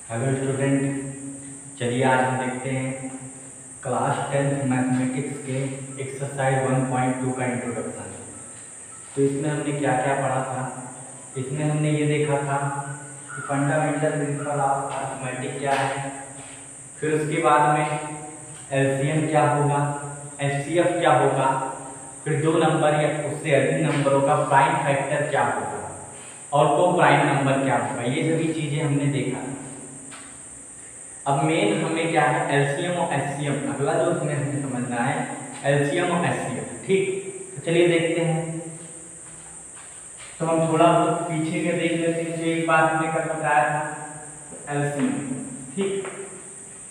Hello student, चलिए आज हम देखते हैं क्लास 10th मैथमेटिक्स के एक्सरसाइज 1.2 का इंट्रोडक्शन। तो इसमें हमने क्या क्या पढ़ा था। इसमें हमने ये देखा था कि फंडामेंटल प्रिंसिपल ऑफ अरिथमेटिक क्या है, फिर उसके बाद में एलसीएम क्या होगा, एचसीएफ क्या होगा, फिर दो नंबर या उससे अधिक नंबरों का प्राइम फैक्टर क्या होगा और को प्राइम नंबर क्या होगा। ये सभी चीज़ें हमने देखा। अब मेन हमें क्या है, एलसीएम और एचसीएम। अगला जो इसमें हमें समझना है एलसीएम और एचसीएम। ठीक, तो चलिए देखते हैं। तो हम थोड़ा बहुत पीछे के देख लेते हैं। जो एक बात हमने कल बताया था एलसीएम। ठीक,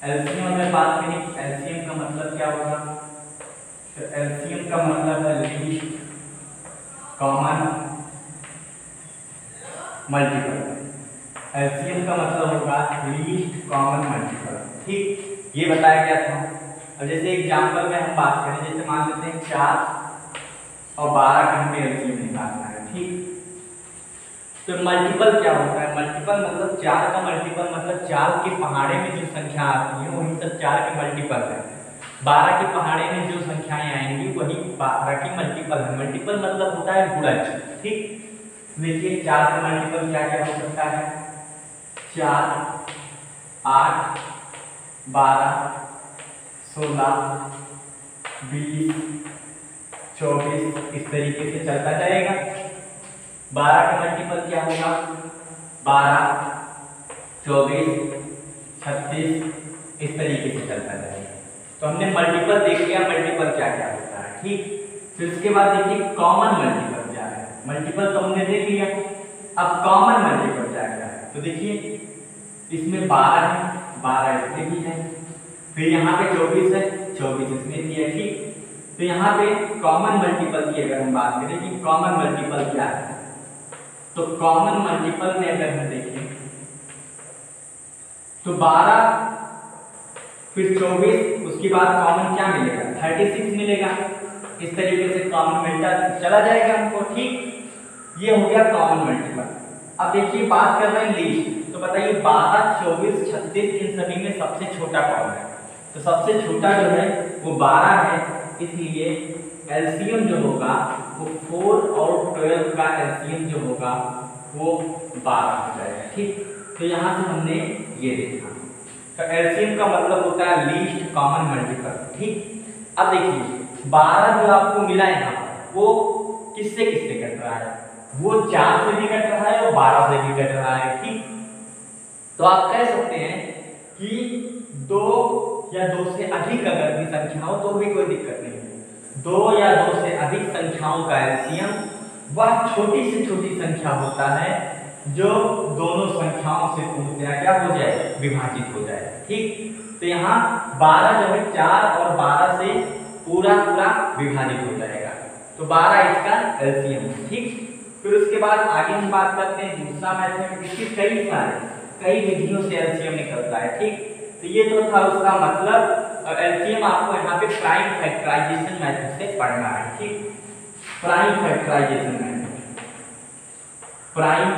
एलसीएम में बात करें, एलसीएम का मतलब क्या होगा। तो एलसीएम का मतलब है लीस्ट कॉमन मल्टीपल। एलसीएम का मतलब होगा लीस्ट कॉमन मल्टीपल। ठीक, ये बताया गया था। अब जैसे एग्जांपल में हम बात करें, जैसे मान लेते हैं 4 और 12 का हमें एलसीएम निकालना है। ठीक, तो मल्टीपल क्या होता है, मल्टीपल मतलब 4 का मल्टीपल मतलब 4 के पहाड़े में जो संख्या आती है वही सब 4 के मल्टीपल है। 12 के पहाड़े में जो संख्याएं आएंगी वही 12 की मल्टीपल है। मल्टीपल मतलब होता है गुणज। ठीक, देखिए 4 का मल्टीपल क्या क्या हो सकता है, 4, 8, 12, 16, 20, 24 इस तरीके से चलता जाएगा। 12 का मल्टीपल क्या होगा, 12, 24, 36 इस तरीके से चलता जाएगा। तो हमने मल्टीपल देख लिया, मल्टीपल क्या क्या होता है। ठीक, फिर उसके बाद देखिए कॉमन मल्टीपल क्या है। मल्टीपल तो हमने देख लिया, अब कॉमन मल्टीपल क्या क्या है। तो देखिए इसमें 12 है, 12 इसमें भी है, फिर यहाँ पे 24 है, 24 इसमें भी है। ठीक, तो यहाँ पे कॉमन मल्टीपल की अगर हम बात करें कि कॉमन मल्टीपल क्या है, तो कॉमन मल्टीपल में अगर हम देखें तो 12 फिर 24 उसके बाद कॉमन क्या मिलेगा, 36 मिलेगा। इस तरीके से कॉमन मिलता चला जाएगा हमको। ठीक, ये हो गया कॉमन मल्टीपल। अब देखिए बात कर रहे हैं लीस्ट, तो बताइए 12, 24, 36 इन सभी में सबसे छोटा कौन है। तो सबसे छोटा जो है वो 12 है, इसलिए एलसीएम जो होगा वो 4 और 12 का एलसीएम जो होगा वो 12 हो जाएगा। ठीक, तो यहाँ से हमने ये देखा। तो एलसीएम का मतलब होता है लीस्ट कॉमन मल्टीपल। ठीक, अब देखिए 12 जो आपको मिला है यहाँ वो किससे किससे कट रहा है, वो 4 से भी कट रहा है और 12 से भी कट रहा है। ठीक, तो आप कह सकते हैं कि 2 या 2 से अधिक अगर भी संख्या हो तो भी कोई दिक्कत नहीं है। 2 या 2 से अधिक संख्याओं का एलसीएम वह छोटी से छोटी संख्या होता है जो दोनों संख्याओं से पूर्णतः क्या हो जाए, विभाजित हो जाए। ठीक, तो यहाँ 12 जो है 4 और 12 से पूरा विभाजित हो जाएगा, तो 12 इसका एलसीएम। ठीक, फिर उसके बाद आगे हम बात करते हैं दूसरा मैथमेटिक्स की कई विधियों से एलसीएम निकलता है। ठीक, तो ये तो था उसका मतलब। एलसीएम आपको यहाँ पे प्राइम फैक्टराइजेशन मेथड से पढ़ना है। ठीक, prime factorization method, prime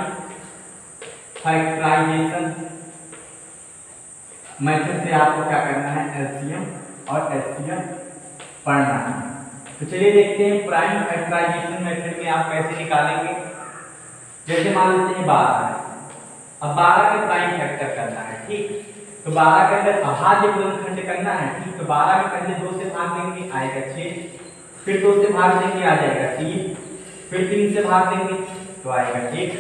factorization method से आपको क्या करना है, एलसीएम और एचसीएफ पढ़ना है। तो चलिए देखते हैं प्राइम फैक्टराइजेशन मेथड में आप कैसे निकालेंगे। जैसे मान लेते हैं 12 है, अब 12 के प्राइम फैक्टर करना है। ठीक, तो 12 के अंदर अभाज्य गुणनखंड करना है। ठीक, तो 12 के पहले 2 से भाग देंगे आएगा 6, फिर 2 से भाग देंगे आ जाएगा 3, फिर 3 से भाग देंगे तो आएगा 1।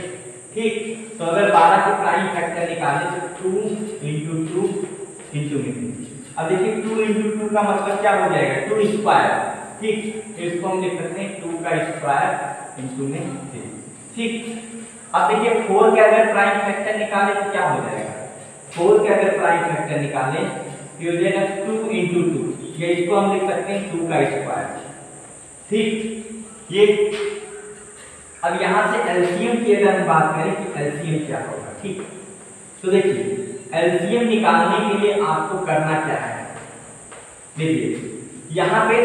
ठीक, तो अगर 12 के प्राइम फैक्टर निकालें तो 2 × 2 × में। अब देखिए 2 × 2 का मतलब क्या हो जाएगा, 2 स्क्वायर। ठीक, तो इसको हम लिख सकते हैं 2 का स्क्वायर × में 3। ठीक, अब देखिए 4 के अगर प्राइम फैक्टर निकालें तो क्या हो जाएगा, 4 के अगर प्राइम फैक्टर निकालें तो हो जाएगा 2 × 2, या इसको हम लिख सकते हैं 2 का स्क्वायर। ठीक, ये अब यहाँ से एलसीएम की अगर हम बात करें कि एलसीएम क्या होगा। ठीक, तो देखिए एलसीएम निकालने के लिए आपको करना क्या है, देखिए यहाँ पे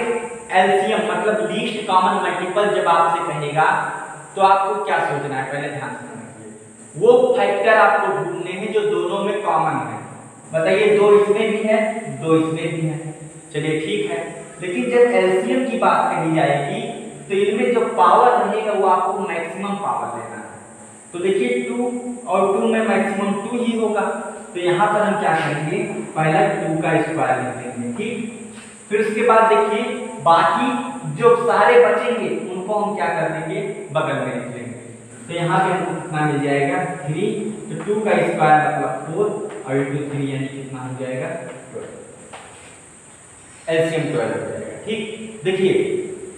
एलसीएम मतलब लीस्ट कॉमन मल्टीपल जब आपसे कहेगा तो आपको क्या सोचना है, पहले ध्यान से समझिए। वो फैक्टर आपको ढूंढने हैं जो दोनों में में कॉमन है। बताइए 2 इसमें भी है, 2 इसमें भी है। चलिए ठीक है, लेकिन जब एलसीएम की बात कही जाएगी तो इनमें जो पावर रहेगा वो आपको मैक्सिमम पावर लेना है। तो देखिए 2 और 2 में मैक्सिमम 2 ही होगा, तो यहाँ पर हम क्या करेंगे, पहला 2 का स्क्वायर लिख देंगे, ठीक। फिर उसके बाद देखिए बाकी जो सारे बचेंगे उनको हम क्या कर देंगे, बगल में लिख लेंगे। तो यहाँ पे हमको कितना मिल जाएगा 3, तो 2 का स्क्वायर मतलब 4 और इंटू 3 यानी कितना हो जाएगा 12, एलसीएम 12 हो जाएगा, ठीक। देखिए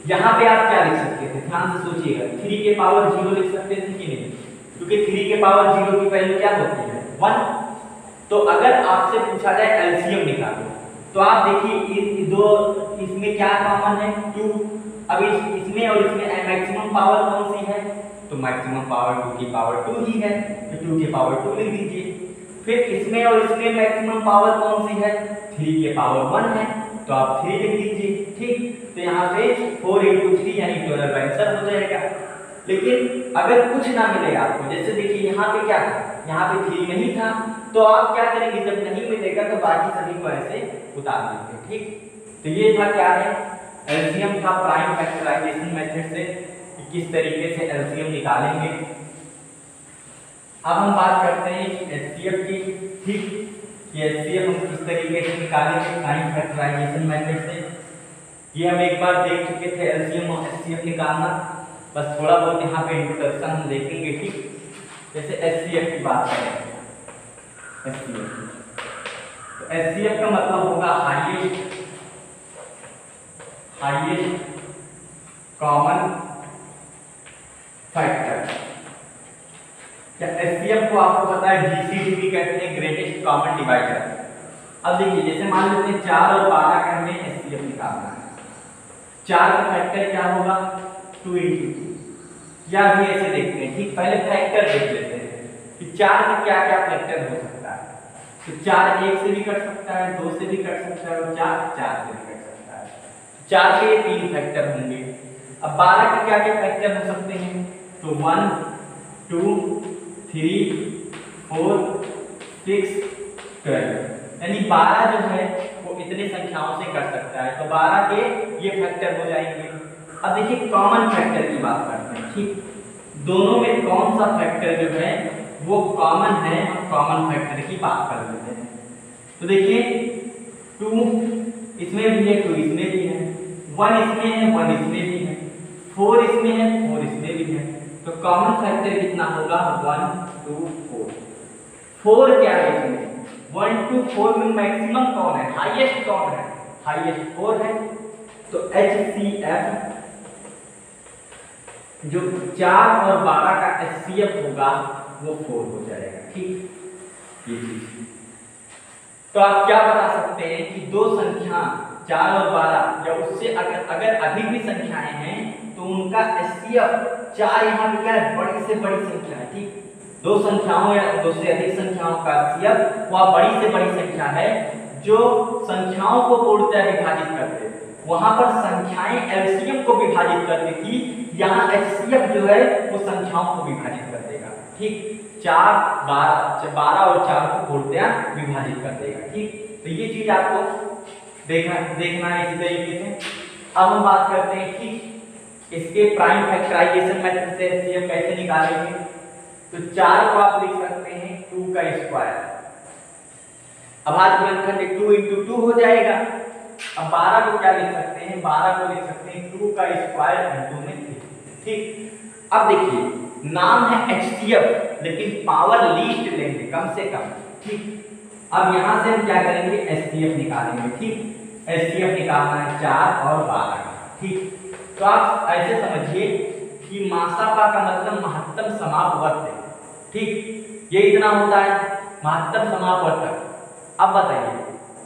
यहाँ पे आप क्या लिख सकते थे, ध्यान से सोचिएगा, 3 के पावर 0 लिख सकते थे कि नहीं, क्योंकि 3 के पावर 0 की वैल्यू क्या होती है 1। तो अगर आपसे पूछा जाए एलसीएम निकालो तो आप देखिए दो इसमें क्या कॉमन है 2। अब इसमें और इसमें मैक्सिमम पावर कौन सी है, तो मैक्सिमम पावर 2 की पावर 2 ही है, तो 2 की पावर 2 लिख दीजिए। फिर इसमें और इसमें मैक्सिमम पावर कौन सी है, 3 के पावर 1 है, तो आप 3 लिख दीजिए, ठीक। तो यहाँ पे 4 × 3 यानी 12 आंसर हो जाएगा। लेकिन अगर कुछ ना मिले आपको, जैसे देखिए यहाँ पे क्या था, यहाँ पे 3 नहीं था, तो आप क्या करेंगे, जब नहीं मिलेगा तो बाकी सभी को ऐसे उतार देंगे, ठीक। तो ये था क्या है, एलसीएम था प्राइम फैक्टराइजेशन मेथड से कि किस तरीके से एलसीएम निकालेंगे। अब हम बात करते हैं एचसीएफ की, ठीक, कि एचसीएफ हम किस तरीके से निकालेंगे प्राइम फैक्टराइजेशन मेथड से। ये हम एक बार देख चुके थे एलसीएम और एचसीएफ निकालना, बस थोड़ा बहुत यहाँ पे इंट्रोडक्शन हम देखेंगे, ठीक। जैसे एचसीएफ की बात करें, तो एचसीएफ का मतलब होगा हाईएस्ट कॉमन फैक्टर। क्या एचसीएफ को आपको पता है जीसीडी भी कहते हैं, ग्रेटेस्ट कॉमन डिवाइडर। अब देखिए जैसे मान लेते हैं 4 और 12 का हमें एचसीएफ निकालना है, 4 का फैक्टर क्या होगा 2 × 2, या भी ऐसे देखते हैं, ठीक। पहले फैक्टर देख लेते हैं कि 4 का क्या क्या फैक्टर हो सकता है। तो 4 1 से भी कट सकता है, 2 से भी कट सकता है और 4 4 से भी कट सकता है। 4 के 3 फैक्टर होंगे। अब 12 के क्या क्या फैक्टर हो सकते हैं, तो 1 2 3 4 6 12, यानी 12 जो है वो इतनी संख्याओं से कट सकता है, तो 12 के ये फैक्टर हो जाएंगे। अब देखिए कॉमन फैक्टर की बात करते हैं, ठीक। दोनों में कौन सा फैक्टर जो है वो कॉमन है, हम कॉमन फैक्टर की बात कर लेते हैं। तो देखिए 2 इसमें भी है, 2 इसमें भी है, 1 इसमें है, 1 इसमें भी है, 4 इसमें है, 4 इसमें भी है, तो कॉमन फैक्टर कितना होगा 1 2 4। 4 क्या है इसमें, 1 2 4 में मैक्सिमम कौन है, हाईएस्ट कौन है, हाईएस्ट 4 है। तो एचसीएफ जो 4 और 12 का एचसीएफ होगा वो 4 हो जाएगा, ठीक। ये चीज तो आप क्या बता सकते हैं कि दो संख्या 4 और 12 या उससे अगर अधिक भी संख्याएं हैं तो उनका एचसीएफ 4 यहाँ पे क्या है, बड़ी से बड़ी संख्या है, ठीक। दो संख्याओं या दो से अधिक संख्याओं का एचसीएफ वह बड़ी से बड़ी संख्या है जो संख्याओं को पूर्णतः विभाजित करते, वहां पर संख्याएं एलसीएम को विभाजित करती थी, यहाँ एचसीएफ जो है वो संख्याओं को विभाजित कर देगा, ठीक। 4 12 और 4 को पूर्णतः विभाजित कर देगा, ठीक। तो ये चीज आपको देखना है इसी तरीके से। अब हम बात करते हैं कि इसके प्राइम फैक्टराइजेशन मेथड से एचसीएफ कैसे निकालेंगे। तो 4 को आप लिख सकते हैं 2 का स्क्वायर, अभाज्य गुणनखंड 2 × 2 हो जाएगा। अब 12 को क्या लिख सकते हैं, 12 को लिख सकते हैं 2 का स्क्वायर × 2 में 3, ठीक। अब देखिए नाम है एचसीएफ लेकिन पावर लीस्ट लेंगे, कम से कम, ठीक। अब यहां से हम क्या करेंगे, एचसीएफ निकालेंगे, ठीक। एचसीएफ निकालना है 4 और 12 का, ठीक। तो आप ऐसे समझिए कि मासापा का मतलब महत्तम समापवर्त, ठीक। ये इतना होता है महत्तम समापवर्तक। अब बताइए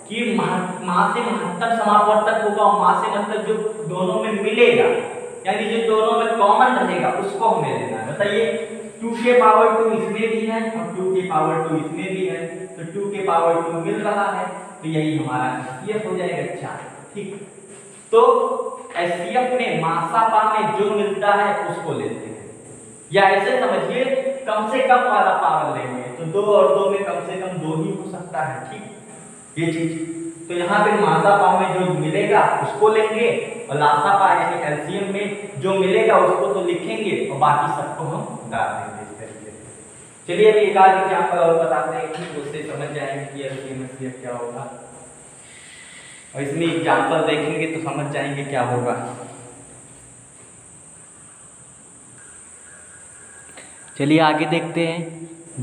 कि मां से महत्तम समापवर्तक होगा और मां से मतलब जो दोनों में मिलेगा, यानी जो दोनों में कॉमन रहेगा उसको हमें लेना है। बताइए 2 के पावर 2 इसमें भी है और 2 के पावर 2 इसमें भी है, तो 2 के पावर 2 मिल रहा है, तो यही हमारा एचसीएफ हो जाएगा 4, ठीक। तो एचसीएफ में मासापा में जो मिलता है उसको लेते हैं, या ऐसे समझिए कम से कम वाला पावर लेंगे, तो 2 और 2 में कम से कम 2 ही हो सकता है, ठीक ये चीज। तो यहाँ पे मासा पा में जो मिलेगा उसको लेंगे और लासा पा यानी एलसीएम में जो मिलेगा उसको तो लिखेंगे और बाकी सबको हम डाल देंगे इस तरीके से। चलिए अभी एक आध एग्जाम्पल और बताते हैं कि उससे समझ जाएंगे कि एलसीएम एचसीएफ क्या होगा, और इसमें एग्जाम्पल देखेंगे तो समझ जाएंगे क्या होगा। चलिए आगे देखते हैं,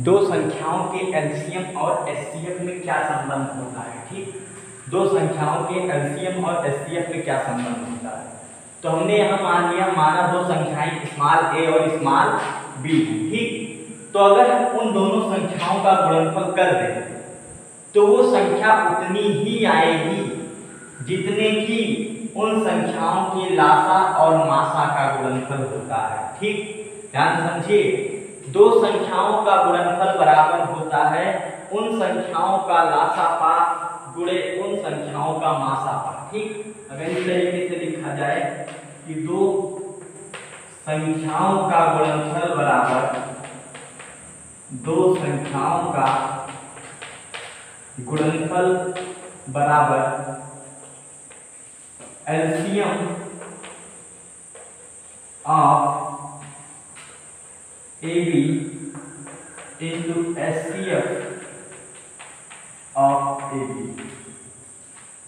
दो संख्याओं के एलसीएम और एचसीएफ में क्या संबंध होता है, ठीक। दो संख्याओं के एलसीएम और एचसीएफ में क्या संबंध होता है। तो हमने यहाँ माना दो संख्याएं स्मॉल ए और स्मॉल बी, ठीक। तो अगर हम उन दोनों संख्याओं का गुणनफल कर दें तो वो संख्या उतनी ही आएगी जितने की उन संख्याओं के लासा और मासा का गुणनफल होता है, ठीक। ध्यान समझिए, दो संख्याओं का गुणनफल बराबर होता है उन संख्याओं का लासा पा गुणे उन संख्याओं का मासा पा, ठीक। अगर इस तरीके से लिखा जाए कि दो संख्याओं का गुणनफल बराबर दो संख्याओं का गुणनफल बराबर LCM of AB into SCF of AB,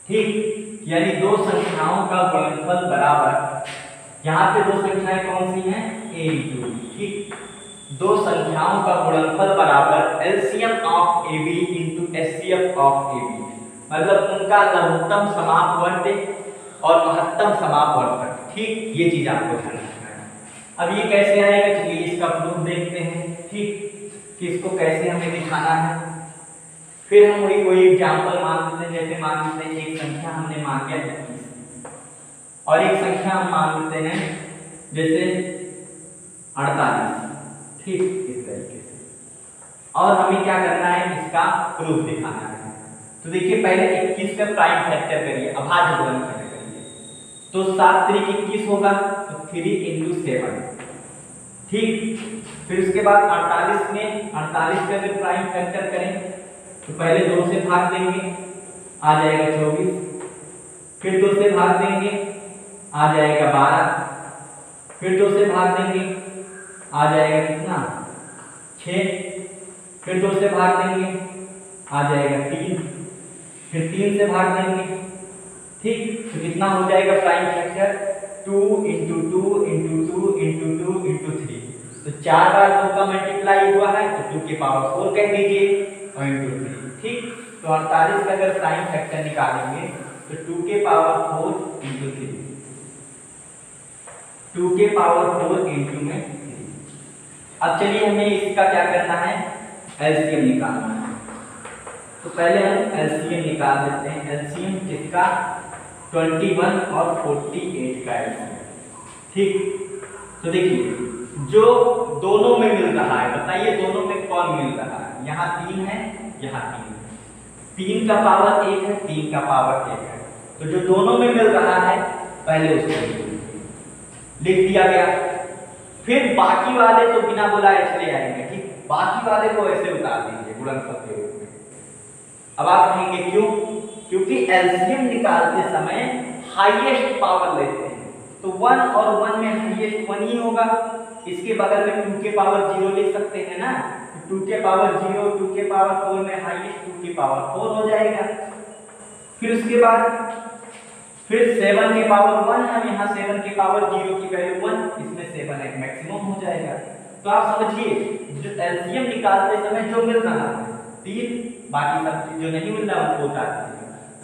ठीक। यानी दो संख्याओं का गुणनफल बराबर, यहाँ पे दो संख्याएं कौन सी हैं, A into B, ठीक। दो संख्याओं का गुणनफल बराबर LCM of AB into SCF of AB, मतलब उनका लघुत्तम समापवर्त और महत्तम समापवर्त, ठीक। ये चीज आपको ध्यान रखना है। अब ये कैसे आएगा, चलिए इसका प्रूफ देखते हैं, ठीक, कि इसको कैसे हमें दिखाना है। फिर हम वही कोई एग्जाम्पल मान लेते हैं, जैसे मान लेते हैं एक संख्या हमने मान लिया 21 और एक संख्या हम मान लेते हैं जैसे 48, ठीक, इस तरीके से। और हमें क्या करना है, इसका प्रूफ दिखाना है। तो देखिए पहले 21 का प्राइम फैक्टर करिए, अभाज्य गुणनफल करिए, तो 7 3 21 होगा, तो 3 into 7, ठीक। फिर उसके बाद 48 में 48 का अगर प्राइम फैक्टर करें तो पहले 2 से भाग देंगे, आ जाएगा 24, फिर 2 से भाग देंगे, आ जाएगा 12, फिर 2 से भाग देंगे, आ जाएगा कितना 6, फिर 2 से भाग देंगे, आ जाएगा 3, फिर 3 से भाग देंगे, ठीक। तो कितना हो जाएगा prime factor, 2 into 2 into 2 into 2 into 3, तो 4 बार 2 का मल्टीप्लाई हुआ है तो 2 की पावर 4 कह दीजिए और into 3, ठीक। तो 48 का अगर प्राइम फैक्टर निकालेंगे तो 2 के पावर 4 into 3, 2 के पावर 4 into में 3। अब चलिए हमें इसका क्या करना है, एलसीएम निकालना है। तो पहले हम एलसीएम निकाल देते हैं। एलसीएम किसका, 21 और 48 का एलसीएम, ठीक। तो देखिए जो दोनों में मिल रहा है, बताइए दोनों में कौन मिल रहा है, यहाँ 3 है, यहाँ 3 है, 3 का पावर 1 है, 3 का पावर 1 है, तो जो दोनों में मिल रहा है पहले उसको लिख दिया गया। फिर बाकी वाले तो बिना बुलाए चले आएंगे, ठीक, बाकी वाले को ऐसे उतार दीजिए गुणनफल के रूप में। अब आप कहेंगे क्यों, क्योंकि एलसीएम निकालते समय हाईएस्ट पावर लेते हैं, तो 1 और 1 में हाईएस्ट 1 ही होगा। इसके बगल में 2 के पावर 0 लिख सकते हैं ना, तो 2 के पावर 0 2 के पावर 4 में हाईएस्ट 2 के पावर 4 हो जाएगा। फिर उसके बाद फिर 7 के पावर 1 हम यहाँ 7 के पावर 0 की वैल्यू 1, इसमें 7 एक मैक्सिमम हो जाएगा। तो आप समझिए जो एलसीएम निकालते समय जो मिल रहा है 3, बाकी सब जो नहीं मिल रहा है उनको उतार दीजिए।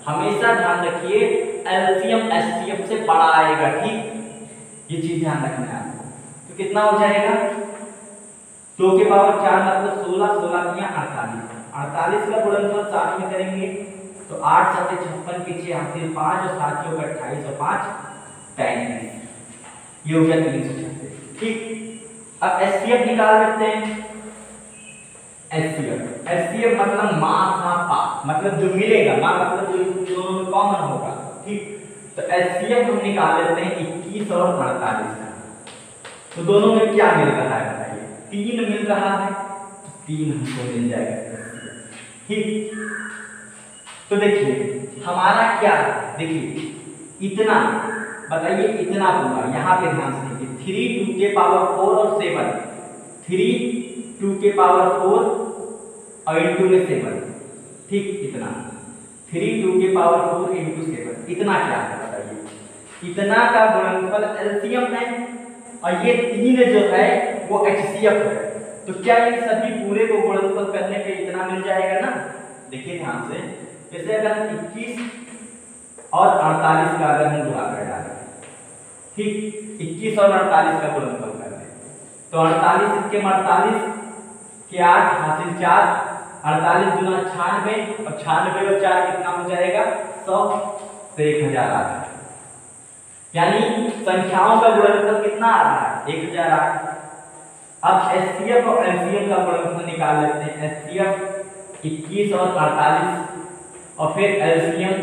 हमेशा ध्यान रखिए एलसीएम एचसीएफ से बड़ा आएगा, ठीक, ये चीज ध्यान रखना है। तो कितना हो जाएगा, 2 के पावर 4 मतलब 16, 16 किया 48, 48 का गुणनफल 7 में करेंगे तो 8 7 56 पीछे हासिल 5 और 7 के 28 और 5 33, ये हो गया 336, ठीक। अब एचसीएफ निकाल लेते हैं। एचसीएफ मतलब मासा पा, मतलब जो मिलेगा, मा मतलब जो दोनों में कॉमन होगा, ठीक। तो एचसीएफ हम निकाल लेते हैं 21 और 48 का। तो दोनों में क्या मिल रहा है बताइए, 3 मिल रहा है, 3 हमको मिल जाएगा। ठीक, तो देखिए हमारा क्या है, देखिए इतना, बताइए इतना पूरा, यहाँ पे ध्यान से देखिए 3 2 के पावर 4 और 7, 3 2 के पावर 4 और इंटू में 7, ठीक, इतना 3 2 के पावर 4 इंटू 7, इतना क्या है बताइए। इतना का गुणनफल एलसीएम है और ये 3 जो है वो एचसीएफ है, तो क्या इन सभी पूरे को गुणनफल करने पे इतना मिल जाएगा ना। देखिए ध्यान से, जैसे अगर हम 21 और 48 का अगर हम गुणा कर डालें, ठीक, 21 और 48 का गुणनफल कर दें, तो 48 के 48 के 8 हासिल 4, 48 गुना 96 और 96 और 4 कितना हो जाएगा 100 से 1008, यानी संख्याओं का गुणनफल कितना आ रहा है 1008। अब एचसीएफ और एलसीएम का गुणनफल निकाल लेते हैं। एचसीएफ 21 और 48 और फिर एलसीएम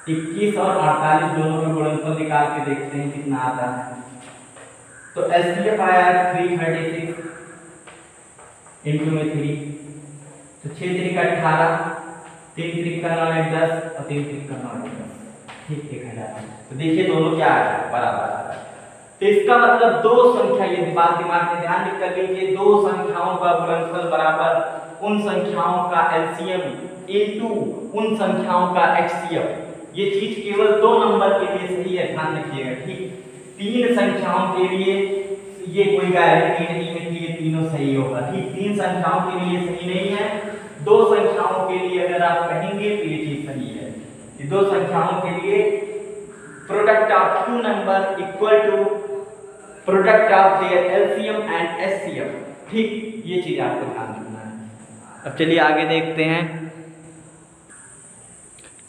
21 और 48 दोनों का गुणनफल निकाल के देखते हैं कितना आता है। तो एचसीएफ आया 336 इंटू में 3, तो 6 3 18, 3 3 का 9 10 और 3 3 का 9 10, ठीक, 1000। तो देखिए दोनों क्या आ रहा है, बराबर आ रहा है। तो इसका मतलब दो संख्या, ये बात दिमाग में ध्यान कर लीजिए, दो संख्याओं का गुणनफल बराबर उन संख्याओं का एलसीएम इनटू उन संख्याओं का एचसीएफ। ये चीज केवल 2 नंबर के लिए सही है, ध्यान रखिएगा, ठीक। 3 संख्याओं के लिए ये कोई गारंटी नहीं है कि ये तीनों सही होगा, ठीक। 3 संख्याओं के लिए सही नहीं है, 2 संख्याओं के लिए अगर आप कहेंगे तो ये चीज सही है। ये 2 संख्याओं के लिए product of 2 number equal to product of their LCM and HCF, ठीक, ये चीज आपको ध्यान रखना है। अब चलिए आगे देखते हैं,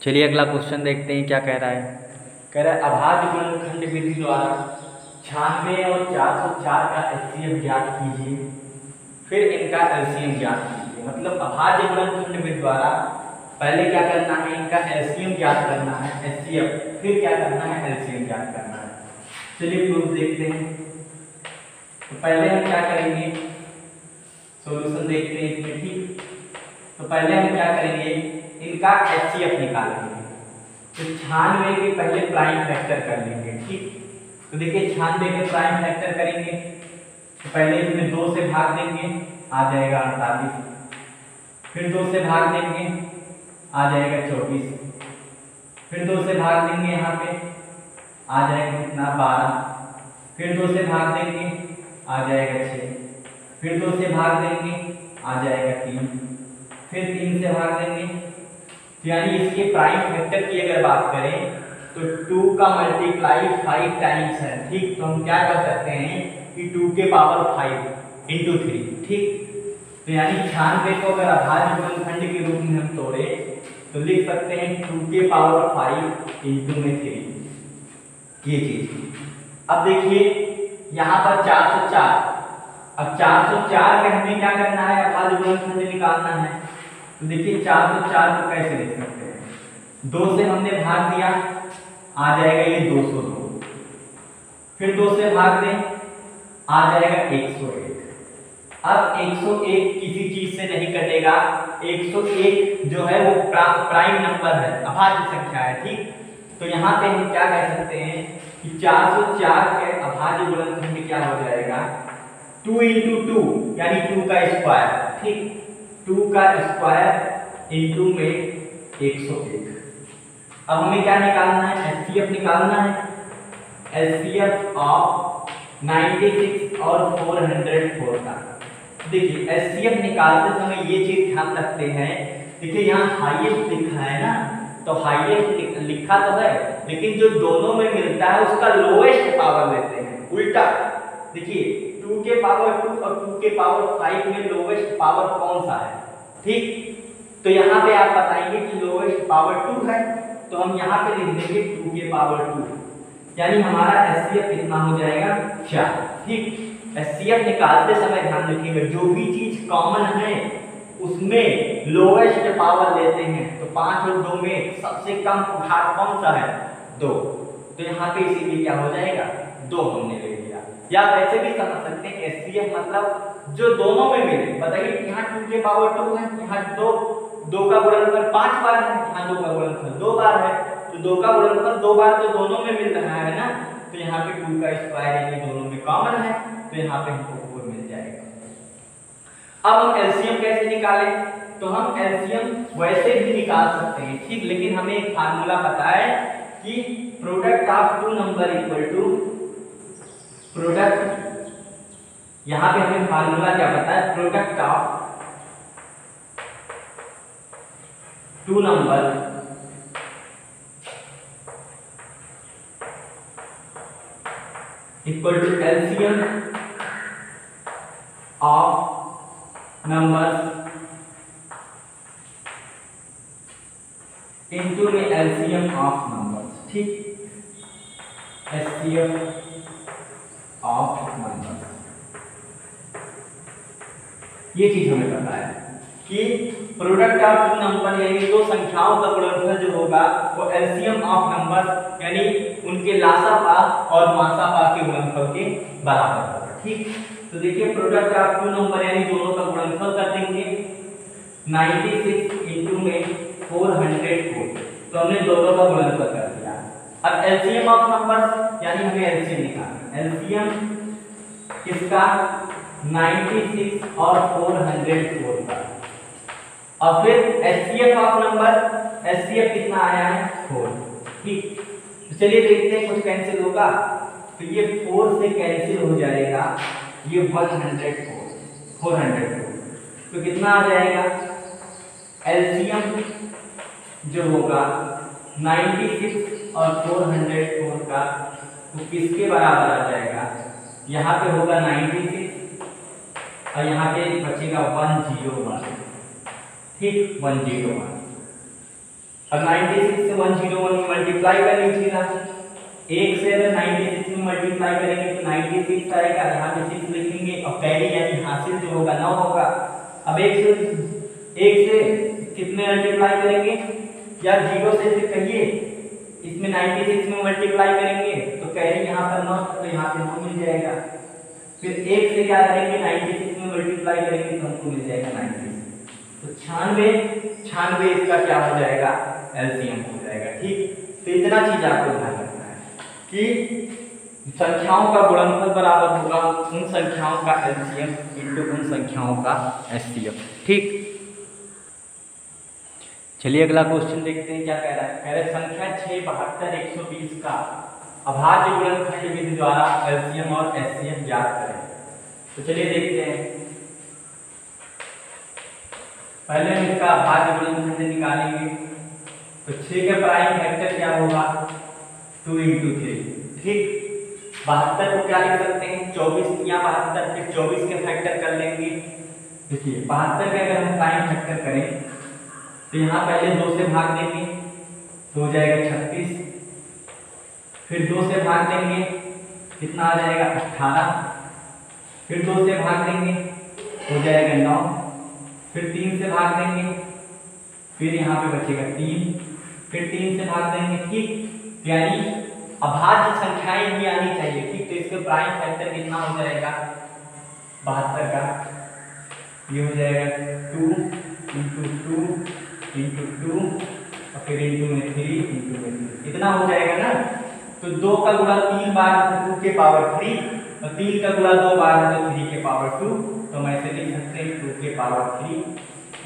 चलिए अगला क्वेश्चन देखते हैं क्या कह रहा है। कह रहा है अभाज्य गुणनखंड विधि द्वारा 96 और 404 का एचसीएफ ज्ञात कीजिए, फिर इनका एलसीएम ज्ञात कीजिए। मतलब अभाज्य गुणनखंड विधि द्वारा पहले क्या करना है, इनका एलसीएम ज्ञात करना है, एचसीएफ, फिर क्या करना है, एलसीएम ज्ञात करना है। चलिए प्रूफ देखते हैं। तो पहले हम क्या करेंगे, सॉल्यूशन देखते हैं इसमें, ठीक। तो पहले हम क्या करेंगे, इनका एचसीएफ निकालेंगे। तो 96 के पहले प्राइम फैक्टर कर लेंगे, ठीक। तो देखिए 96 के प्राइम फैक्टर करेंगे तो पहले इसमें 2 से भाग देंगे, आ जाएगा 48, फिर 2 से भाग देंगे, आ जाएगा 24, फिर 2 से भाग देंगे, यहाँ पे आ जाएगा कितना 12, फिर 2 से भाग देंगे, आ जाएगा 6, फिर 2 से भाग देंगे, आ जाएगा 3, फिर 3 से भाग देंगे। तो यानी इसके प्राइम फैक्टर की अगर बात करें तो 2 का मल्टीप्लाई 5 टाइम्स है, ठीक। तो हम क्या कर सकते हैं कि 2 के पावर 5 इंटू 3, ठीक। तो यानी 96 को अगर अभाज्य गुणनखंड के रूप में हम तोड़े तो लिख सकते हैं 2 के पावर 5 इंटू में 3, ये चीज। अब देखिए यहाँ पर 404, अब 404 का हमें क्या करना है, अभाज्य गुणनखंड निकालना है। तो देखिए 404 को कैसे लिख सकते हैं, 2 से हमने भाग दिया, आ जाएगा ये 202, फिर 2 से भाग दें, आ जाएगा 101। अब 101 किसी चीज से नहीं कटेगा, 101 जो है वो प्राइम नंबर है, अभाज्य संख्या है, ठीक। तो यहाँ पे हम क्या कह सकते हैं कि 404 के अभाज्य गुणनखंड क्या हो जाएगा, 2 इंटू 2 यानी 2 का स्क्वायर, ठीक। 2 का स्क्वायर इंटू में 101। अब हमें क्या निकालना है, एचसीएफ निकालना है। एचसीएफ ऑफ 96 और 404 का। देखिए एचसीएफ निकालते समय ये चीज ध्यान रखते हैं, देखिए यहाँ हाईएस्ट लिखा है ना, तो हाईएस्ट लिखा तो है लेकिन जो दोनों में मिलता है उसका लोएस्ट पावर लेते हैं, उल्टा। देखिए 2 के पावर 2 और 2 के पावर 5 में लोएस्ट पावर कौन सा है, ठीक। तो यहाँ पे आप बताएंगे कि लोएस्ट पावर 2 है, तो हम यहाँ पे लिख देंगे 2 के पावर 2, यानी हमारा एचसीएफ कितना हो जाएगा 4, ठीक। एचसीएफ निकालते समय ध्यान रखिएगा जो भी चीज कॉमन है उसमें लोएस्ट पावर लेते हैं, तो 5 और 2 में सबसे कम भाग कौन सा है, 2। तो यहाँ पे इसीलिए क्या हो जाएगा 2 हमने ले लिया। या वैसे भी समझ सकते हैं एचसीएफ मतलब जो दोनों में मिले। बताइए यहाँ 2 के पावर 2 है, यहाँ दो का गुणनफल 5 बार है, यहाँ 2 का गुणनफल 2 बार है, तो 2 का गुणनफल 2 बार तो दोनों में मिल रहा है ना, तो यहाँ पे 2 का स्क्वायर यानी दोनों में कॉमन है, तो यहाँ पे हमको 4 मिल जाएगा। अब हम एलसीएम कैसे निकालें? तो हम एलसीएम वैसे भी निकाल सकते हैं, ठीक, लेकिन हमें एक फार्मूला पता है कि product of two number equal to product, यहाँ पे हमें फार्मूला क्या पता है, product of two number equal to LCM of numbers into में एलसीएम ऑफ नंबर्स, ठीक, एलसीएम ऑफ नंबर्स। ये चीज हमें पता है कि प्रोडक्ट ऑफ टू नंबर यानी दो संख्याओं का गुणनफल जो होगा वो एलसीएम ऑफ नंबर्स यानी उनके लासापा और मासापा के गुणनफल के बराबर होगा, ठीक। तो देखिए प्रोडक्ट ऑफ टू नंबर यानी दोनों का गुणनफल कर देंगे 96 इनटू में 404, तो हमने दोनों का गुणनफल कर दिया। अब एलसीएम ऑफ नंबर्स यानी हमें एलसीएम निकालना, एलसीएम किसका, 96 और 404 का, और फिर एचसीएफ ऑफ नंबर, एचसीएफ कितना आया है 4, ठीक। तो चलिए देखते हैं कुछ कैंसिल होगा, तो ये 4 से कैंसिल हो जाएगा, ये 404, तो कितना आ जाएगा, एलसीएम जो होगा 96 और 404 का वो किसके बराबर आ जाएगा, यहाँ पे होगा 96 और यहाँ पे बचेगा 101, ठीक, 101। अब 96 से 101 मल्टीप्लाई कर लीजिएगा, 1 से अगर 96 में मल्टीप्लाई करेंगे तो 96 आएगा, यहाँ पे 6 लिखेंगे और कैरी यानी हासिल जो होगा 9 होगा। अब 1 से कितने मल्टीप्लाई करेंगे, या 0 से फिर कहिए इसमें 96 में मल्टीप्लाई करेंगे तो कैरी यहाँ पर 9, तो यहाँ पे 9 मिल जाएगा। फिर 1 से क्या करेंगे, 96 में मल्टीप्लाई करेंगे तो हमको मिल जाएगा 96, तो 96 इसका क्या हो जाएगा, एलसीएम हो जाएगा, ठीक। तो इतना चीज आपको ध्यान रखना है कि संख्याओं का गुणनफल बराबर होगा उन संख्याओं का एलसीएम इनटू उन संख्याओं का एचसीएफ, ठीक। चलिए अगला क्वेश्चन देखते हैं क्या कह रहा है। कह रहे संख्या 6, 72, 120 का अभाज्य गुणनखंड विधि द्वारा एलसीएम और एचसीएफ ज्ञात करें। तो चलिए देखते हैं, पहले हम इसका अभाज्य गुणनखंड निकालेंगे। तो 6 के प्राइम फैक्टर क्या होगा, 2 × 3, ठीक। 72 को क्या लिख सकते हैं, 24 या 72, फिर 24 के फैक्टर कर लेंगे। देखिए 72 के अगर हम प्राइम फैक्टर करें तो यहाँ पहले 2 से भाग देंगे तो हो जाएगा 36, फिर 2 से भाग देंगे कितना आ जाएगा 18, फिर 2 से भाग देंगे हो जाएगा 9, फिर 3 से भाग देंगे, फिर यहाँ पे बचेगा 3, फिर 3 से भाग देंगे, ठीक। यानी अभाज्य संख्याएं ही आनी चाहिए, ठीक। तो इसके प्राइम फैक्टर कितना हो जाएगा 72 का, ये हो जाएगा 2 × 2 × 2 और फिर इंटू में 3 × में 3, इतना हो जाएगा ना। तो 2 का गुणा 3 बार है तो 2 के पावर 3, और 3 का गुणा 2 बार है तो 3 के पावर 2, तो हम ऐसे लिख सकते हैं 2 के पावर 3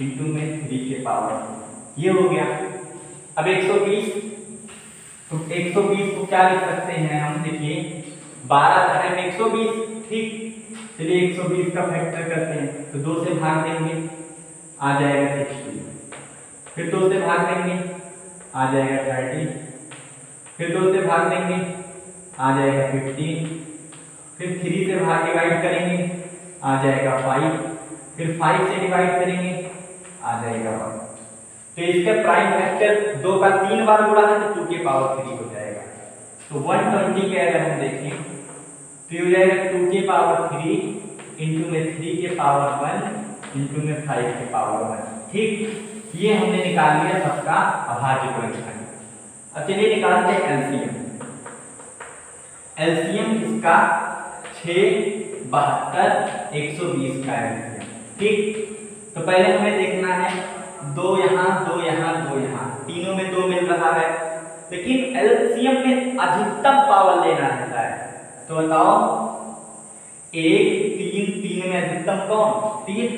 इंटू में 3 के पावर 2, ये हो गया। अब 120, तो 120 को क्या लिख सकते हैं हम, देखिए 12 का 120, ठीक। चलिए 120 का फैक्टर करते हैं, तो 2 से भाग देंगे आ जाएगा 60, फिर 2 से भाग देंगे आ जाएगा 30, फिर 2 से भाग देंगे आ जाएगा 15, फिर 3 से भाग डिवाइड करेंगे आ जाएगा 5, फिर 5 से डिवाइड करेंगे आ जाएगा 1। तो इसका प्राइम फैक्टर 2 का 3 बार गुणा है तो 2 के पावर 3 हो जाएगा। तो 120 के अगर हम देखें तो हो जाएगा 2 के पावर 3 इंटू में 3 के पावर 1 इंटू में 5 के पावर 1, ठीक। ये हमने निकाल लिया सबका अभाज्य गुणनखंड। अब चलिए निकालते हैं एलसीएम। एलसीएम इसका 6, 72, 120 का एलसीएम। ठीक, तो पहले हमें देखना है 2 यहाँ 2 यहाँ 2 यहाँ, तीनों में 2 मिल रहा है, लेकिन एलसीएम में अधिकतम पावर लेना रहता है। तो बताओ 1, 3, 3 में अधिकतम कौन? 3,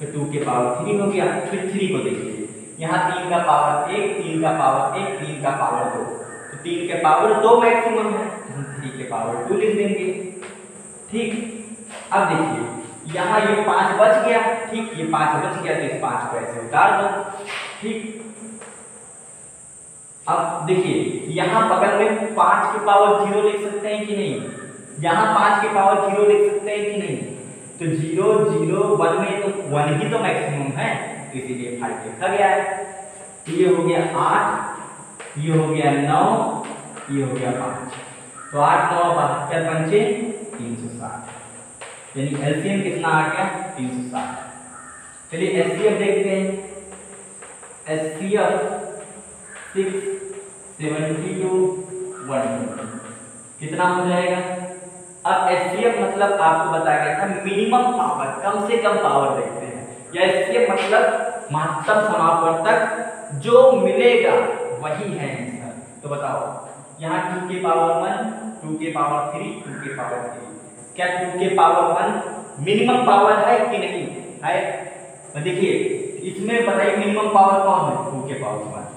तो 2 के पावर 3 हो गया। फिर 3 को देखिए, यहाँ 3 का पावर 1, 3 का पावर 1, 3 का पावर 2, तो 3 के पावर 2 मैक्सिमम है, तो हम 3 के पावर 2 लिख देंगे। ठीक, अब देखिए यहाँ ये 5 बच गया। ठीक, ये 5 बच गया, तो इस 5 को ऐसे उतार दो। ठीक, अब देखिए यहाँ बगल में 5 की पावर 0 लिख सकते हैं कि नहीं? यहाँ 5 की पावर 0 लिख सकते हैं कि नहीं? तो 0, 0, 1 में तो 1 ही तो मैक्सिमम है, तो इसीलिए 5 लिखा गया है। तो ये हो गया 8, ये हो गया 9, ये हो गया 5। तो 8, 9, 72 पंचे 360, यानी एलसीएम कितना आ गया? 360। चलिए एचसीएफ देखते हैं। एचसीएफ 6, 72, 120 कितना हो जाएगा? अब एचसीएफ मतलब आपको बताया गया था मिनिमम पावर, कम से कम पावर देखते हैं, या एचसीएफ मतलब महत्तम समापवर्तक जो मिलेगा वही है आंसर। तो बताओ यहाँ 2 के पावर 1, 2 के पावर 3, 2 के पावर 3, क्या 2 के पावर 1 मिनिमम पावर है कि नहीं है? तो देखिए इसमें बताइए मिनिमम पावर कौन है? 2 के पावर 1।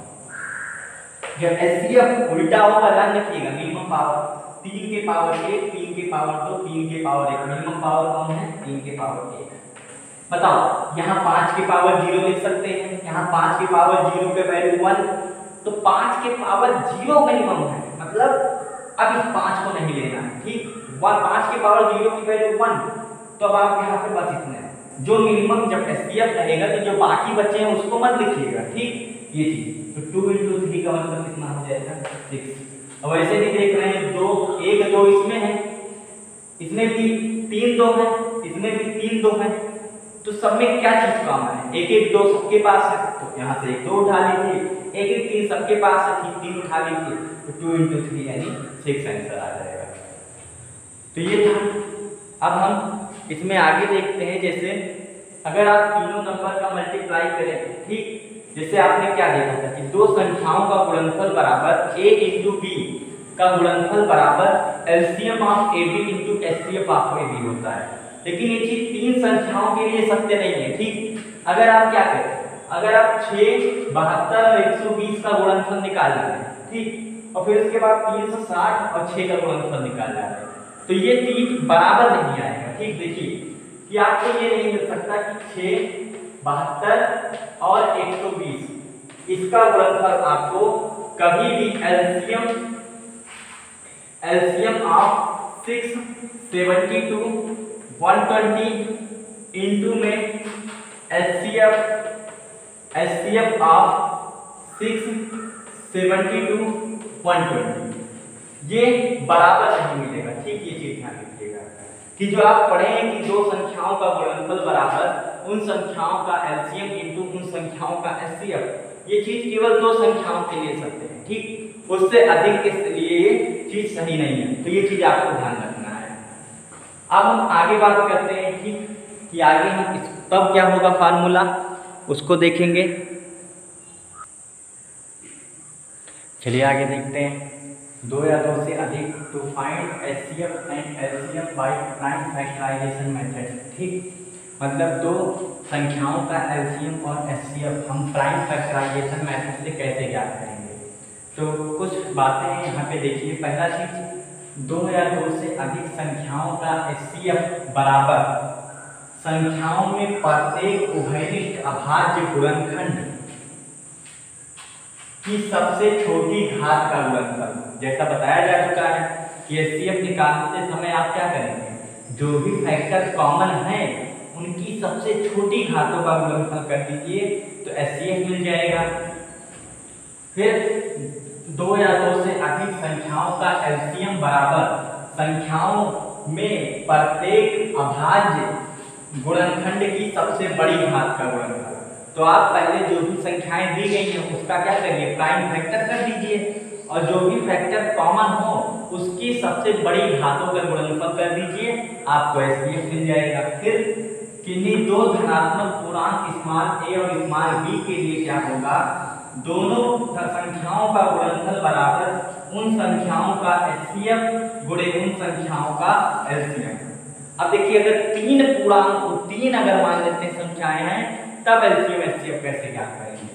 जब एचसीएफ उल्टा होगा ध्यान रखिएगा, मिनिमम पावर 3 के पावर 1, 3 के पावर 2, 3 के पावर 1, मिनिमम पावर कौन है? 3 के पावर 1। बताओ यहाँ 5 के पावर 0 लिख सकते हैं, यहाँ 5 के पावर 0 पे वैल्यू 1, तो 5 के पावर 0 मिनिमम है, मतलब अब इस 5 को नहीं लेना है। ठीक, 5 के पावर 0 की वैल्यू 1, तो अब आप यहाँ पे बस इतने जो मिनिमम जब एचसीएफ रहेगा तो जो बाकी बचे हैं उसको मत लिखिएगा। ठीक, ये चीज तो 2 × 3 का मतलब कितना हो जाएगा? 6। अब ऐसे भी देख रहे हैं 2, 1, 2 इसमें है, इसमें भी 3, 2 है, इसमें भी 3, 2 है, तो सब में क्या चीज कॉमन है? 1, 1, 2 सबके पास है, तो यहाँ से 1, 2 उठा लीजिए। 1, 1, 3 सबके पास है, 3 उठा लीजिए, तो 2 × 3 यानी 6 आंसर आ जाएगा। तो ये था। अब हम इसमें आगे देखते हैं, जैसे अगर आप तीनों नंबर का मल्टीप्लाई करें, ठीक, जैसे आपने क्या देखा था कि दो संख्याओं का गुणनफल बराबर a × b का गुणनफल बराबर LCM of ab × HCF of ab होता है, लेकिन ये चीज 3 संख्याओं के लिए सत्य नहीं है। ठीक, अगर आप क्या करें, अगर आप 6, 72 और 120 का गुणनफल निकाल लें, ठीक, और फिर उसके बाद 360 और 6 का गुणनफल निकाल लें, तो ये चीज बराबर नहीं आएगा। ठीक, देखिए कि आपको ये नहीं मिल सकता कि 6, 72 और 120 इसका गुणनफल आपको कभी भी एलसीएम ऑफ 6, 72, 120 इनटू में एचसीएफ ऑफ 6, 72, 120 ये बराबर नहीं मिलेगा। ठीक, ये चीज ध्यान रखिएगा कि जो आप पढ़े हैं कि दो संख्याओं का गुणनफल बराबर उन संख्याओं का एलसीएम इनटू उन संख्याओं का एचसीएफ, ये चीज केवल दो संख्याओं के लिए सत्य है। ठीक, उससे अधिक के लिए ये चीज सही नहीं है, तो ये चीज आपको ध्यान रखना है। अब हम आगे बात करते हैं, ठीक, कि आगे हम तब क्या होगा फार्मूला उसको देखेंगे। चलिए आगे देखते हैं। 2 या 2 से अधिक to find HCF and LCM by prime factorization method. ठीक, मतलब दो संख्याओं का एलसीएम और एचसीएफ हम प्राइम फैक्टराइजेशन मेथड से कैसे ज्ञात करेंगे। तो कुछ बातें यहाँ पे देखिए। पहला चीज, 2 या 2 से अधिक संख्याओं का एचसीएफ बराबर संख्याओं में प्रत्येक उभयनिष्ठ अभाज्य गुणनखंड की सबसे छोटी घात का गुणनफल। जैसा बताया जा चुका है कि एचसीएफ निकालते समय आप क्या करेंगे, जो भी फैक्टर कॉमन है उनकी सबसे छोटी घातों का गुणनफल कर दीजिए तो एचसीएफ मिल जाएगा। फिर 2 या 2 से अधिक संख्याओं का एलसीएम बराबर संख्याओं में प्रत्येक अभाज्य गुणनखंड की सबसे बड़ी घात का गुणनफल। तो आप पहले जो भी संख्याएं दी गई हैं उसका क्या करिए, प्राइम फैक्टर कर दीजिए, और जो भी फैक्टर कॉमन हो उसकी सबसे बड़ी घातों का गुणनफल कर दीजिए, आपको HCF मिल जाएगा। फिर किन्हीं दो धनात्मक पूर्णांक स्मॉल a और स्मॉल b के लिए क्या होगा, दोनों संख्याओं का गुणनफल बराबर उन संख्याओं का HCF गुणे उन संख्याओं का LCM। अब देखिए अगर तीन पूर्णांक, तीन अगर मान लेते हैं संख्याएं हैं, तब LCM HCF कैसे ज्ञात करेंगे।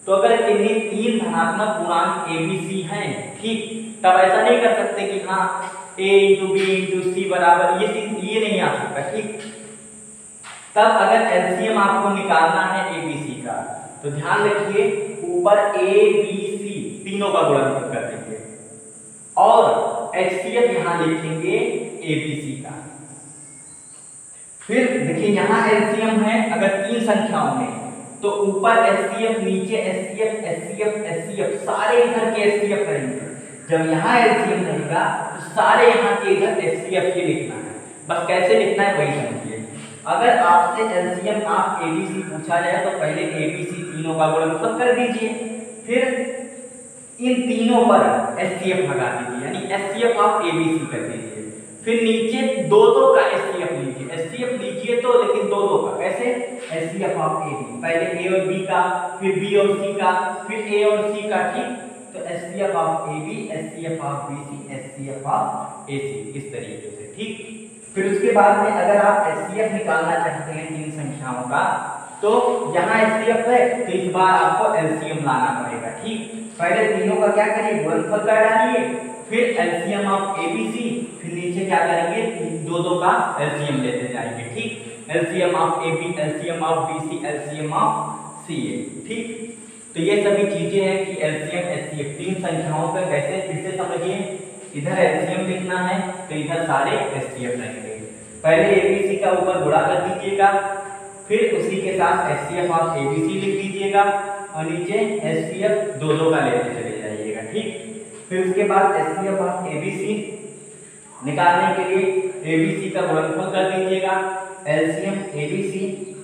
तो अगर किन्हीं तीन धनात्मक पूर्णांक a b c हैं, ठीक, तब ऐसा नहीं कर सकते कि हाँ a इंटू बी इंटू सी बराबर ये नहीं आ सकता, ठीक। तब अगर LCM आपको निकालना है a b c का, तो ध्यान रखिए ऊपर a b c तीनों का गुणनफल कर देंगे और HCF यहां लिखेंगे a b c का। फिर देखिए यहाँ LCM है अगर तीन संख्याओं में, तो ऊपर HCF, नीचे HCF, HCF, HCF, सारे इधर के HCF रहेंगे। जब यहाँ LCM रहेगा तो सारे यहाँ के इधर HCF ही लिखना है। बस कैसे लिखना है वही समझिए। अगर आपसे LCM आप ABC पूछा जाए तो पहले ABC तीनों का गुणनफल कर दीजिए, फिर इन तीनों पर HCF लगा दीजिए, यानी HCF आप ABC कर दीजिए। फिर नीचे दो का HCF लीजिए, HCF लीजिए तो लेकिन दो का कैसे, HCF ऑफ AB, पहले A और B का, फिर B और C का, फिर A और C का, ठीक। तो HCF of AB, HCF of BC, HCF of AC, इस तरीके से, ठीक। फिर उसके बाद में अगर आप HCF निकालना चाहते हैं तीन संख्याओं का, तो यहाँ HCF है तो इस बार आपको LCM लाना पड़ेगा, ठीक। पहले तीनों का क्या करिए, गुणनफल कर डालिए, फिर LCM ऑफ ABC, फिर नीचे क्या करेंगे, दो का LCM लेते जाएंगे, ठीक। LCM of AB, LCM of BC, LCM of CA, ठीक। तो ये सभी चीजें हैं कि LCM HCF तीन संख्याओं का कैसे, फिर से समझिए। इधर LCM लिखना है तो इधर सारे HCF रहेंगे। पहले ABC का ऊपर गुणा कर दीजिएगा, फिर उसी के साथ HCF ऑफ ABC लिख दीजिएगा और नीचे HCF दो का लेते चले जाइएगा, ठीक। फिर उसके बाद HCF ऑफ ABC निकालने के लिए ABC का गुणनफल कर दीजिएगा, LCM ABC,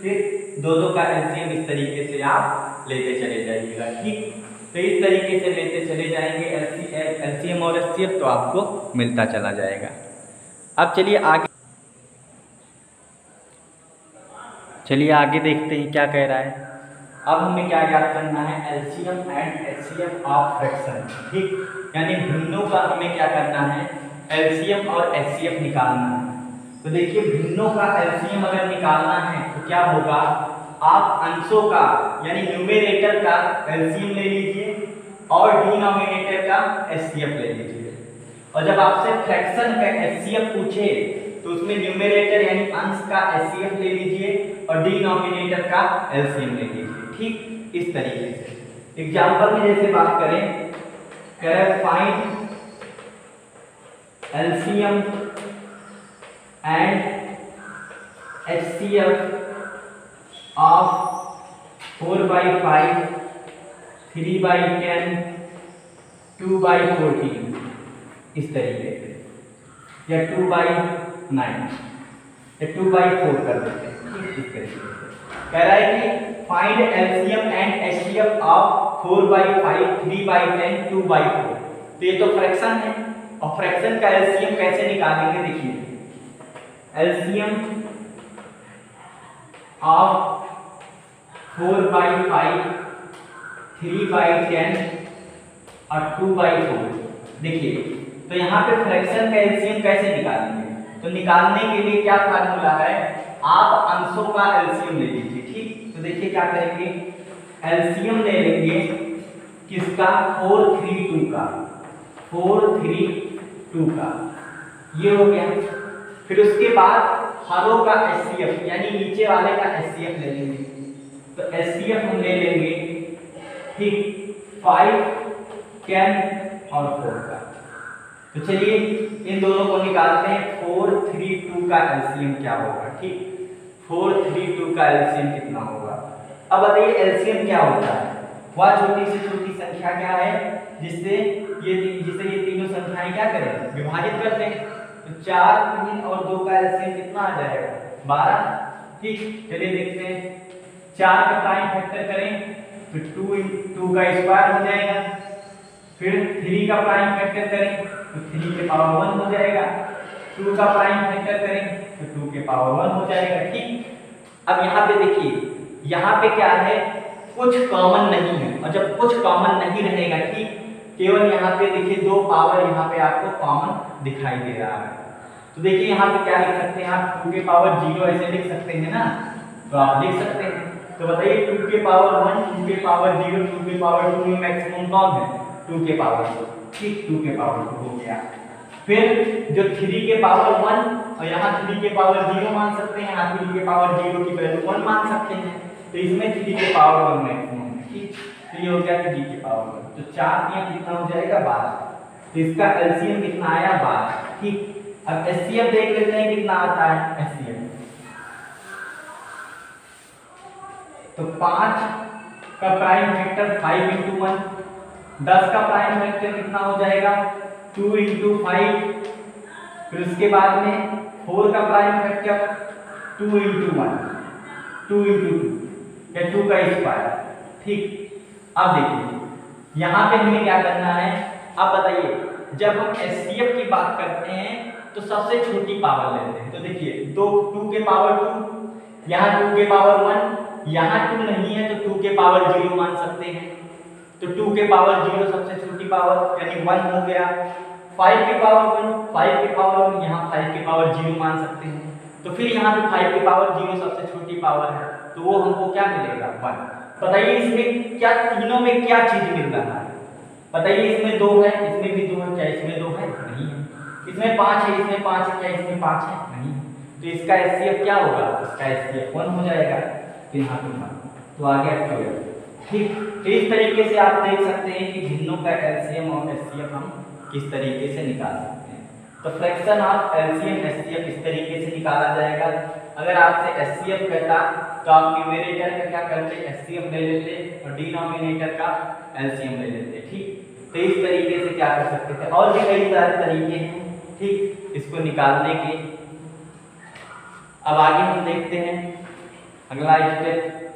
फिर दो का LCM, इस तरीके से आप लेते चले जाइएगा, ठीक। तो इस तरीके से लेते चले जाएंगे LCM और HCF, तो आपको मिलता चला जाएगा। अब चलिए आगे देखते हैं क्या कह रहा है। अब हमें क्या ज्ञात करना है, LCM and HCF of fraction, ठीक। यानी भिन्नों का हमें क्या करना है, LCM और HCF निकालना है। तो देखिए भिन्नों का LCM अगर निकालना है तो क्या होगा, आप अंशों का यानी न्यूमेरेटर का LCM ले लीजिए और डिनोमिनेटर का HCF ले लीजिए। और जब आपसे फ्रैक्शन का HCF पूछे तो उसमें न्यूमेरेटर यानी अंश का HCF ले लीजिए और डिनोमिनेटर का LCM ले लीजिए, ठीक। इस तरीके से एग्जांपल में जैसे बात करें, कह रहा है find LCM and HCF of 4/5, 3/10, 2/14, इस तरीके से, या 2/9 या 2/4 कर देते हैं, इस तरीके से। कह रहा है कि find LCM and HCF of 4/5, 3/10, 2/4। तो ये तो फ्रैक्शन है और फ्रैक्शन का LCM कैसे निकालेंगे, देखिए LCM ऑफ 4/5, 3/10 और 2/4। देखिए तो यहाँ पे फ्रैक्शन का LCM कैसे निकालेंगे, तो निकालने के लिए क्या फार्मूला है, आप अंशों का LCM ले लीजिए, ठीक। तो देखिए क्या करेंगे, LCM ले लेंगे किसका, 432 का, 432 का, ये हो गया। फिर उसके बाद हरों का HCF यानी नीचे वाले का HCF ले लेंगे, तो HCF हम ले लेंगे, ठीक, 5, 10 और 4 का। तो चलिए इन दोनों को निकालते हैं, 432 का LCM क्या होगा, ठीक। 432 का LCM कितना होगा। अब बताइए LCM क्या होता है, वह छोटी से छोटी संख्या क्या है जिससे ये तीनों संख्याएं क्या करें, विभाजित कर दें। तो 4, 3 और 2 का LCM कितना आ जाएगा, 12, ठीक। चलिए देखते हैं, 4 का प्राइम फैक्टर करें तो 2 का स्क्वायर हो जाएगा, फिर 3 का प्राइम फैक्टर करें तो 3 के पावर 1 हो जाएगा। 2 का प्राइम फैक्टर करेंगे तो 2 के पावर 1 हो जाएगा। ठीक, अब यहाँ पे देखिए, यहाँ पे क्या है, कुछ कॉमन नहीं है, और जब कुछ कॉमन नहीं रहेगा, ठीक, केवल यहाँ पे देखिए 2 पावर यहाँ पे आपको कॉमन दिखाई दे रहा है। तो देखिए यहाँ पे क्या लिख सकते हैं आप, 2 के पावर 0 ऐसे लिख सकते हैं ना, तो आप लिख सकते हैं। तो बताइए 2 के पावर 1, 2 के पावर 0, 2 के पावर 2 में मैक्सिमम कौन है, 2 के पावर 2। ठीक, 2 के पावर 2 हो गया। फिर जो 3 के पावर 1 और यहाँ 3 के पावर 0 मान सकते हैं, यहाँ 3 के पावर 0 की वैल्यू 1 मान सकते हैं, तो इसमें 3 के पावर 1 मैक्सिमम है। ठीक, तो ये हो गया 3 के पावर 1, तो 4 दिया कितना हो जाएगा 12, तो इसका एलसीएम कितना आया 12। ठीक, अब एचसीएफ देख लेते हैं कितना आता है एचसीएफ। तो 5 का प्राइम फैक्टर 5 × 1, 10 का प्राइम फैक्टर कितना हो जाएगा 2 × 5, फिर उसके बाद में 4 का प्राइम फैक्टर 2 × 1, 2 × 2 या 2 का स्क्वायर। ठीक, अब देखिए यहाँ पे हमें क्या करना है, अब बताइए जब हम एचसीएफ की बात करते हैं तो सबसे छोटी पावर लेते हैं। तो देखिए 2 के पावर 2, यहाँ 2 के पावर 1, यहाँ 2 नहीं है तो 2 के पावर 0 मान सकते हैं, तो 2 के पावर 0 सबसे छोटी पावर यानी 1 हो गया। 5 के पावर 1, 5 के पावर 1, यहाँ 5 के पावर 0 मान सकते हैं, तो फिर यहाँ पे 5 के पावर 0 सबसे छोटी पावर है, तो वो हमको क्या मिलेगा 1। बताइए इसमें क्या, तीनों में क्या चीज मिल रहा है, बताइए इसमें 2 है, इसमें भी 2 है, क्या इसमें 2 है, नहीं है, इसमें 5 है, इसमें 5 है, क्या इसमें 5 है, नहीं, तो इसका एचसीएफ क्या होगा, इसका एचसीएफ 1 हो जाएगा। तो यहाँ पे 1, तो आ गया 12। ठीक, तो इस तरीके से आप देख सकते हैं कि भिन्नों का एलसीएम और एचसीएफ हम किस तरीके से निकाल सकते हैं। तो फ्रैक्शन ऑफ एलसीएम एचसीएफ इस तरीके से निकाला जाएगा। अगर आपसे एचसीएफ कहता तो आप न्यूमरेटर का क्या करते, एचसीएफ ले लेते और डिनोमिनेटर का एलसीएम ले लेते। ठीक, तो इस तरीके से क्या कर सकते थे, और भी कई सारे तरीके हैं ठीक इसको निकालने के। अब आगे हम देखते हैं अगला स्टेप।